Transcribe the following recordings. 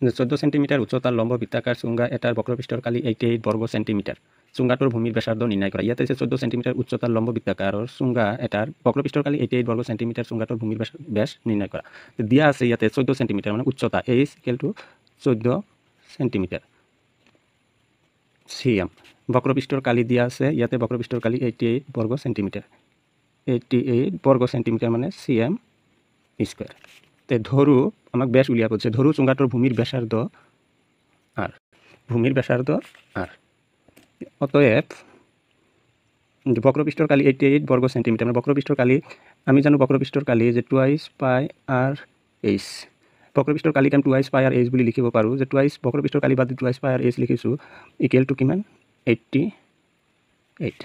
14 centimetre উচ্চতাৰ লম্ব বৃত্তাকাৰ চুঙ্গা এটাৰ বক্ৰপৃষ্ঠৰ কালি 88 বৰ্গ সেন্টিমিটাৰ। চুঙ্গাটোৰ ভূমিৰ ব্যাসাৰ্ধ নিৰ্ণয় কৰা। ইয়াতে আছে 14 সেন্টিমিটাৰ উচ্চতাৰ লম্ব বৃত্তাকাৰৰ চুঙ্গা এটাৰ বক্ৰপৃষ্ঠৰ কালি 88 বৰ্গ সেন্টিমিটাৰ চুঙ্গাটোৰ ভূমিৰ ব্যাস নিৰ্ণয় কৰা। দিয়া আছে ইয়াতে 14 সেন্টিমিটাৰ মানে উচ্চতা h = 14 সেন্টিমিটাৰ সিএম। বক্ৰপৃষ্ঠৰ কালি দিয়া আছে ইয়াতে বক্ৰপৃষ্ঠৰ কালি 88 বর্গ সেন্টিমিটার। 88 বর্গ সেন্টিমিটার মানে সিএম স্কয়ার। তে ধরু আমাক ব্যাস উলিয়া বলছে, ধরু চুঙ্গাটোর ভূমির ব্যাসার্ধ আর, ভূমির ব্যাসার্ধ আর। অতএব বক্রপৃষ্ঠর কালি 88 বর্গ সেন্টিমিটার মানে বক্রপৃষ্ঠর কালি আমি জানো বক্রপৃষ্ঠর কালি যে 2 পাই আর এইচ। বক্রপৃষ্ঠর কালিক আমি 2 পাই আর এইচ বুলি লিখিব পাৰোঁ যে 2 বক্ৰপৃষ্ঠৰ কালি বাদ 2 পাই আৰ এইচ লিখিছোঁ ইকুৱেল টু কিমান 88।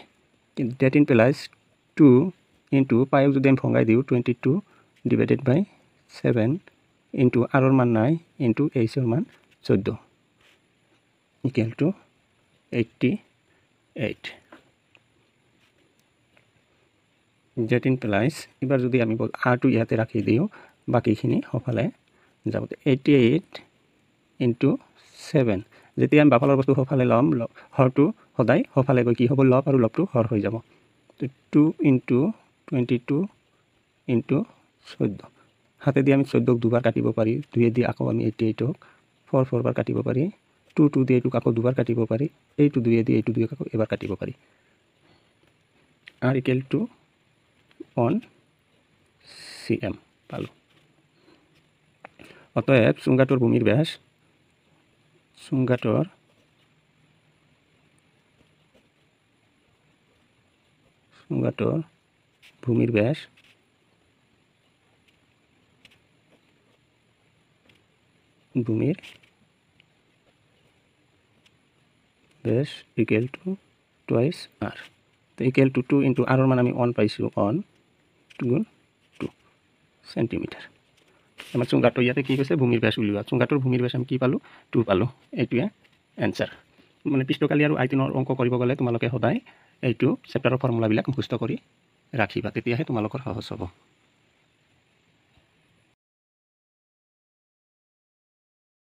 ডেট ইমপ্লাইজ 2 ইনটু পাইক যদি আমি ভঙাই দিওঁ 22 ডিভাইডেড বাই 7 ইনটু আৰৰ মান নাই ইনটু এইচৰ মান 14 ইকুৱেল টু 88। ডেট ইমপ্লাইজ এবাৰ যদি আমি আৰটো ইয়াতে ৰাখি দিওঁ বাকীখিনি সফালে যাব। 88 ইনটু 7 যেতিয়া আমি বাফালৰ বস্তু সফালে ল'ম হৰটো সদায় সফালে গৈ কি হ'ব লব আৰু লবটো হৰ হৈ যাব। 2 ইনটু 22 ইনটু 14 হাতেদি আমি 14ক দুবাৰ কাটিব পাৰি, 2 দি আকৌ আমি 88ক 4 বাৰ কাটিব পাৰি, 2 দি এইটোক আকৌ দুবাৰ কাটিব পাৰি, এইটো 2 দি এইটো 2 আকৌ এবাৰ কাটিব পাৰি। r ইকুৱেল টু 1 cm পালোঁ। অতএব চুঙ্গাটোৰ ভূমিৰ ব্যাস চুঙ্গাটোৰ ভূমিৰ ব্যাস ইকুৱেল টু 2 r। তো ইকুৱেল টু 2 ইনটু আৰৰ মান আমি 1 পাইছোঁ 1 2 সেন্টিমিটাৰ। আমাৰ চুঙ্গাটো ইয়াতে কি কৈছে ভূমিৰ ব্যাস উলিওৱা। চুঙ্গাটোৰ ভূমিৰ ব্যাস আমি কি পালোঁ 2 পালোঁ। এইটোৱে এনসাৰ। মানে পৃষ্ঠকালি আৰু আয়তনৰ অংক কৰিব গ'লে তোমালোকে সদায় এইটো চেপ্টাৰৰ ফৰ্মুলাবিলাক মুখস্থ কৰি ৰাখিবা, তেতিয়াহে তোমালোকৰ সহজ হ'ব।